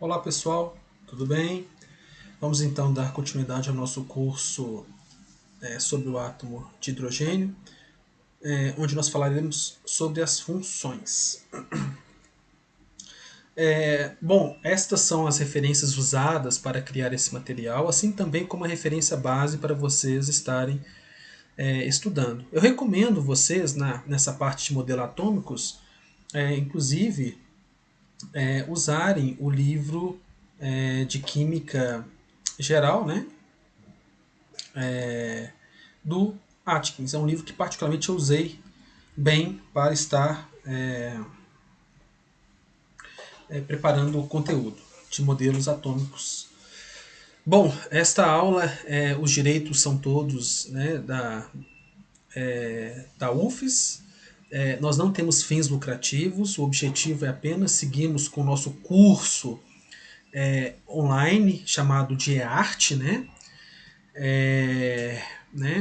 Olá pessoal, tudo bem? Vamos então dar continuidade ao nosso curso sobre o átomo de hidrogênio, onde nós falaremos sobre as funções. Bom, estas são as referências usadas para criar esse material, assim também como a referência base para vocês estarem estudando. Eu recomendo vocês, nessa parte de modelos atômicos, inclusive, usarem o livro de Química Geral, né? Do Atkins. É um livro que particularmente eu usei bem para estar preparando o conteúdo de modelos atômicos. Bom, esta aula, os direitos são todos, né, da UFES. Nós não temos fins lucrativos, o objetivo é apenas seguirmos com o nosso curso online chamado de EARTE,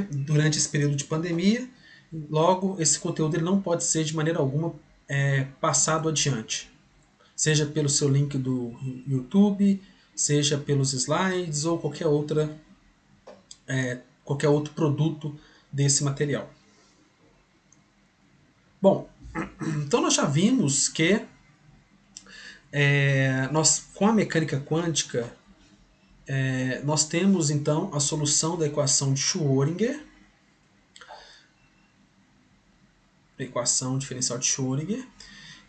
durante esse período de pandemia. Logo, esse conteúdo ele não pode ser de maneira alguma passado adiante, seja pelo seu link do YouTube, seja pelos slides ou qualquer outro produto desse material. Bom, então nós já vimos que nós, com a mecânica quântica, nós temos então a solução da equação de Schrödinger, a equação diferencial de Schrödinger,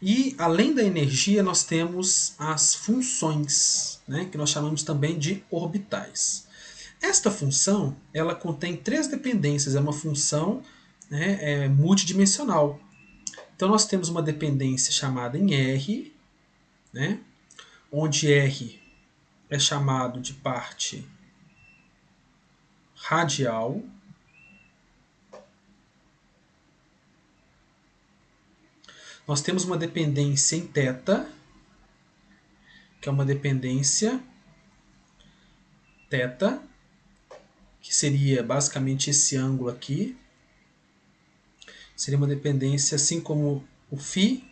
e além da energia nós temos as funções, que nós chamamos também de orbitais. Esta função ela contém três dependências, é uma função multidimensional. Então nós temos uma dependência chamada em R, onde R é chamado de parte radial. Nós temos uma dependência em θ, que é uma dependência θ, que seria basicamente esse ângulo aqui. Seria uma dependência assim como o φ,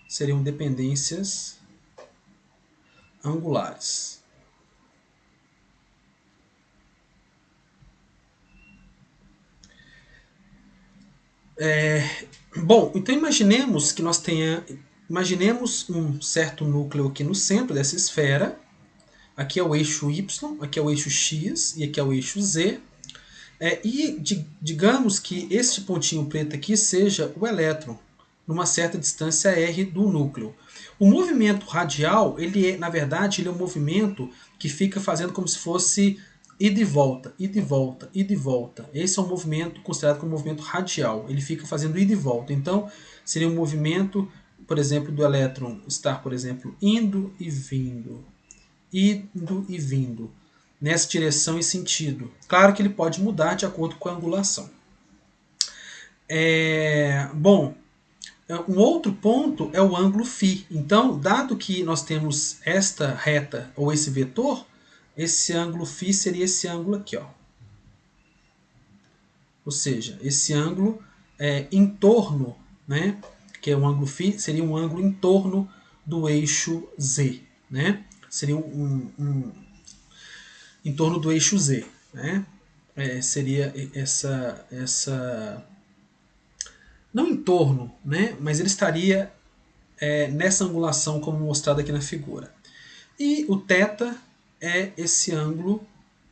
seriam dependências angulares. Bom, então imaginemos que imaginemos um certo núcleo aqui no centro dessa esfera. Aqui é o eixo Y, aqui é o eixo X e aqui é o eixo Z. Digamos que este pontinho preto aqui seja o elétron, numa certa distância r do núcleo. O movimento radial, na verdade, ele é um movimento que fica fazendo como se fosse ida e volta, ida e volta, ida e volta. Esse é um movimento considerado como um movimento radial. Ele fica fazendo ida e volta. Então, seria um movimento, por exemplo, do elétron estar, por exemplo, indo e vindo, nessa direção e sentido. Claro que ele pode mudar de acordo com a angulação. Bom, um outro ponto é o ângulo φ. Então, dado que nós temos esta reta ou esse vetor, esse ângulo φ seria esse ângulo aqui, ó. Ou seja, esse ângulo em torno, que é o ângulo φ, seria um ângulo em torno do eixo Z, seria em torno do eixo Z, seria essa não em torno, mas ele estaria nessa angulação como mostrado aqui na figura. E o θ é esse ângulo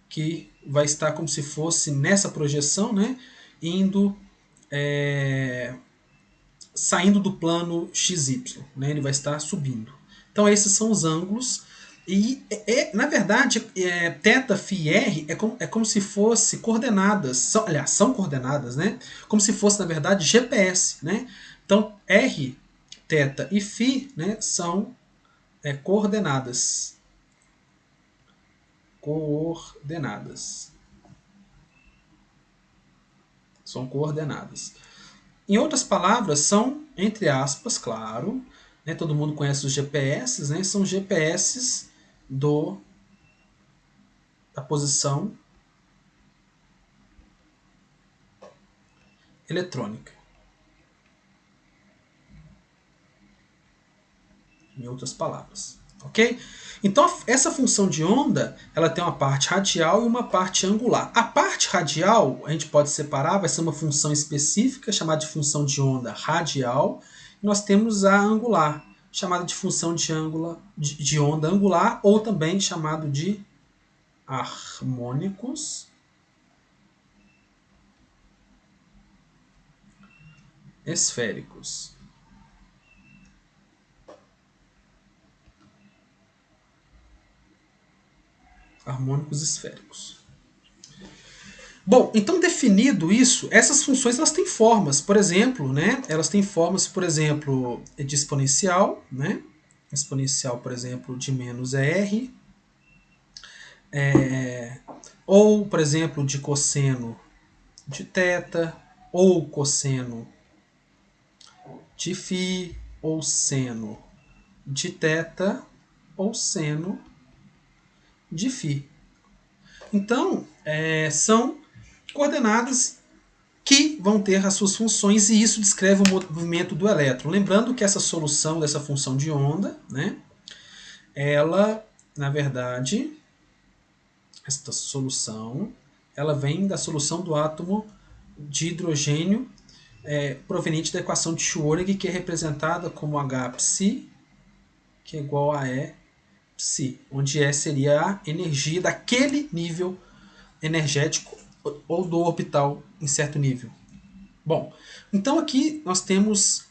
que vai estar como se fosse nessa projeção, indo saindo do plano XY, ele vai estar subindo. Então esses são os ângulos. E, na verdade, θ, φ e r é como se fosse coordenadas, são coordenadas, como se fosse, na verdade, GPS. Então, r, θ e φ são coordenadas. São coordenadas. Em outras palavras, são, entre aspas, claro, todo mundo conhece os GPS, são GPS da posição eletrônica. em outras palavras. Ok? Então, essa função de onda, ela tem uma parte radial e uma parte angular. A parte radial, a gente pode separar, vai ser uma função específica, chamada de função de onda radial. E nós temos a angular, chamada de função de onda angular, ou também chamado de harmônicos esféricos. Harmônicos esféricos. Bom, então definido isso, essas funções elas têm formas. Por exemplo, né, elas têm formas, por exemplo, de exponencial, né? Exponencial, por exemplo, de menos é r. Ou, por exemplo, de cosseno de θ, ou cosseno de φ, ou seno de θ, ou seno de φ. Então, são coordenadas que vão ter as suas funções e isso descreve o movimento do elétron. Lembrando que essa solução dessa função de onda, né, ela, na verdade, esta solução, ela vem da solução do átomo de hidrogênio proveniente da equação de Schrödinger, que é representada como Hψ, que é igual a Eψ, onde E seria a energia daquele nível energético ou do orbital em certo nível. Bom, então aqui nós temos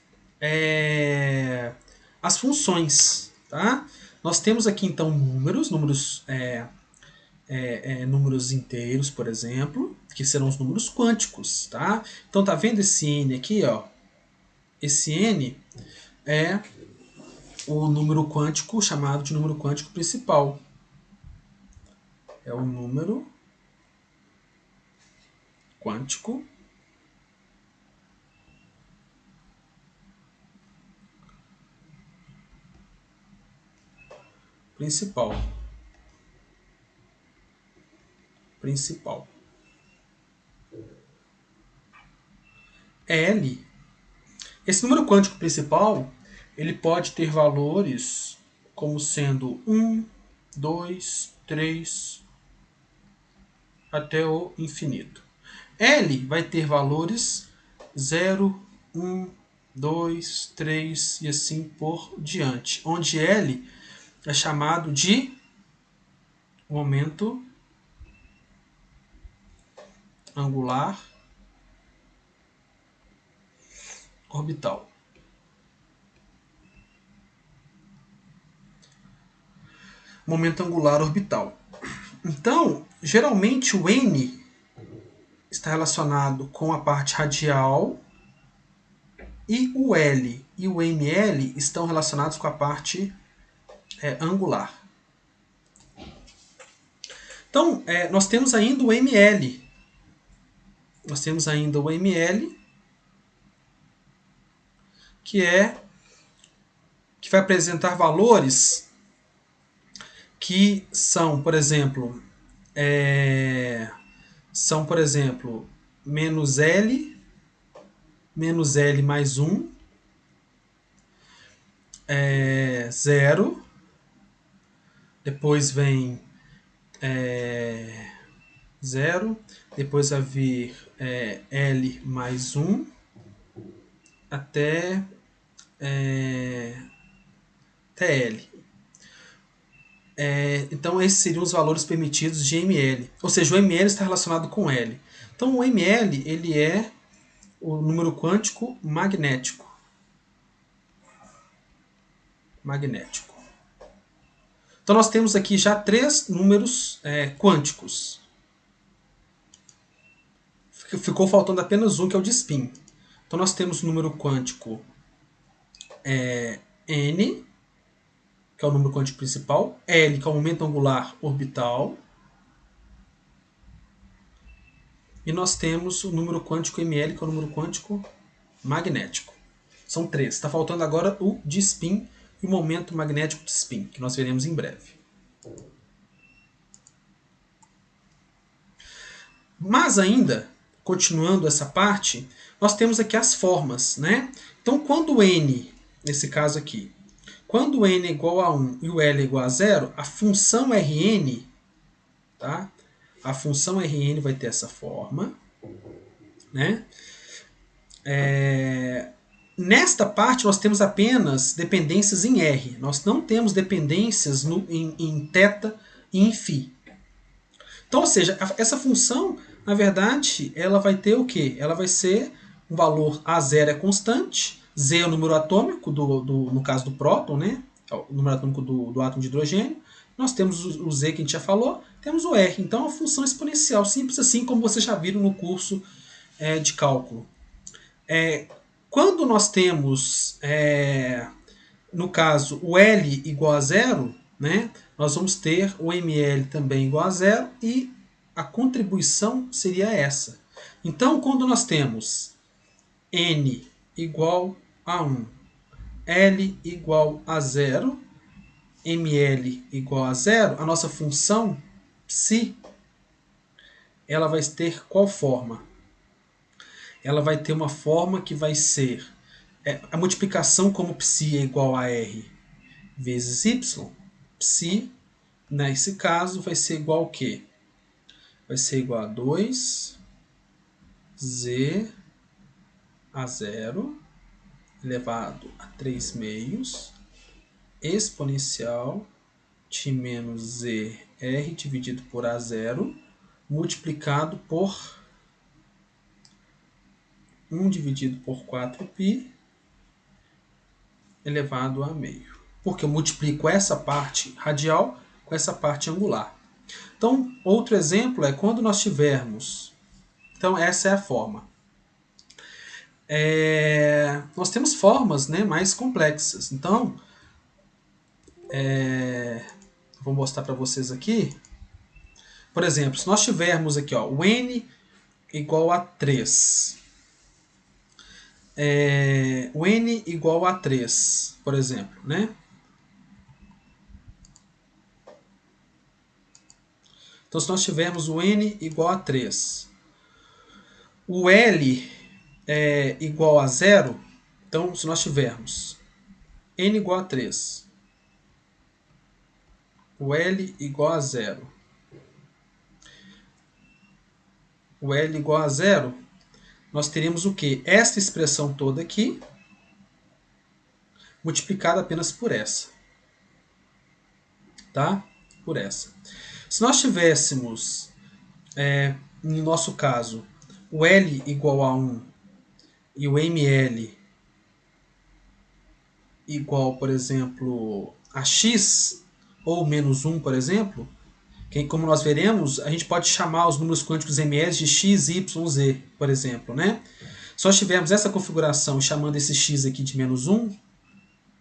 as funções, tá? Nós temos aqui então números inteiros, por exemplo, que serão os números quânticos, tá? Então tá vendo esse n aqui, ó? Esse n é o número quântico chamado de número quântico principal. É o número quântico principal. L. Esse número quântico principal, ele pode ter valores como sendo 1, 2, 3, até o infinito. L vai ter valores 0, 1, 2, 3 e assim por diante, onde L é chamado de momento angular orbital. Momento angular orbital. Então, geralmente o N está relacionado com a parte radial e o L e o ML estão relacionados com a parte angular. Então, nós temos ainda o ML. Que vai apresentar valores que são, por exemplo, menos L mais 1, 0, depois vem 0, depois vai vir L mais 1, até TL. Então esses seriam os valores permitidos de ML. Ou seja, o ML está relacionado com L. Então o ML ele é o número quântico magnético. Então nós temos aqui já 3 números quânticos. Ficou faltando apenas um, que é o de spin. Então nós temos o número quântico N, que é o número quântico principal, L, que é o momento angular orbital, e nós temos o número quântico ML, que é o número quântico magnético. São 3. Está faltando agora o de spin e o momento magnético de spin, que nós veremos em breve. Mas ainda, continuando essa parte, nós temos aqui as formas, né? Então, quando N, nesse caso aqui, Quando o n é igual a 1 e o L é igual a 0, a função Rn, tá? A função Rn vai ter essa forma, né? Nesta parte, nós temos apenas dependências em R. Nós não temos dependências em θ e em φ. Então, ou seja, essa função, na verdade, ela vai ter o quê? Ela vai ser um valor A0 é constante, Z é o número atômico, no caso do próton, né? O número atômico do átomo de hidrogênio. Nós temos o Z que a gente já falou, temos o R. Então, é uma função exponencial, simples assim como vocês já viram no curso de cálculo. Quando nós temos, no caso, o L igual a 0, né, nós vamos ter o ml também igual a 0 e a contribuição seria essa. Então, quando nós temos N igual a 1, L igual a 0, ml igual a 0, a nossa função psi, ela vai ter qual forma? Ela vai ter uma forma que vai ser a multiplicação como psi é igual a R vezes Y. Psi, nesse caso, vai ser igual ao quê? Vai ser igual a 2 Z a 0 elevado a 3 meios exponencial de menos Z R dividido por A0 multiplicado por 1 dividido por 4π elevado a meio. Porque eu multiplico essa parte radial com essa parte angular. Então, outro exemplo é quando nós tivermos... Então, essa é a forma. Nós temos formas, né, mais complexas. Então, vou mostrar para vocês aqui. Por exemplo, se nós tivermos aqui ó, o n igual a 3. O n igual a 3, por exemplo, né? Então, se nós tivermos o n igual a 3, o L é igual a 0, então, se nós tivermos n igual a 3, o L igual a 0, o L igual a 0, nós teríamos o quê? Esta expressão toda aqui, multiplicada apenas por essa. Tá? Por essa. Se nós tivéssemos, no nosso caso, o L igual a 1 e o ml igual, por exemplo, a x, ou menos 1, por exemplo, que, como nós veremos, a gente pode chamar os números quânticos ml de x, y, z, por exemplo. Né? Se nós tivermos essa configuração chamando esse x aqui de menos 1,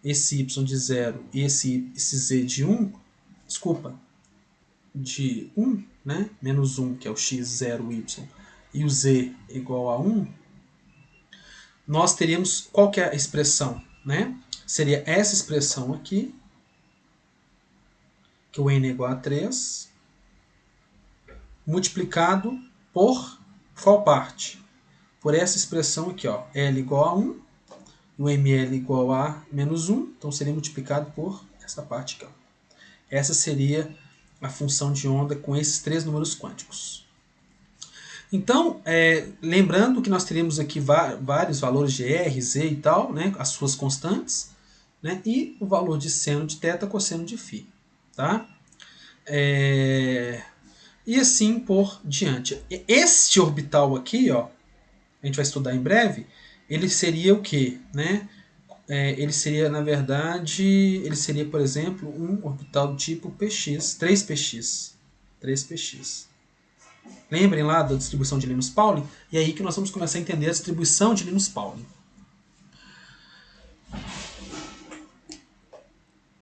esse y de 0 e esse z de 1, de 1, né? Menos 1, que é o x, 0, y, e o z igual a 1, nós teríamos qual que é a expressão? Né? Seria essa expressão aqui, que o n é igual a 3, multiplicado por qual parte? Por essa expressão aqui, ó, L igual a 1, o ml igual a menos 1, então seria multiplicado por essa parte aqui. Ó. Essa seria a função de onda com esses três números quânticos. Então, lembrando que nós teríamos aqui vários valores de R, Z e tal, né, as suas constantes, né, e o valor de seno de θ, cosseno de φ. Tá? E assim por diante. Este orbital aqui, ó, a gente vai estudar em breve, ele seria o quê? Né? Ele seria, na verdade, ele seria, por exemplo, um orbital do tipo px, 3px. 3px. Lembrem lá da distribuição de Linus Pauling? E é aí que nós vamos começar a entender a distribuição de Linus Pauling.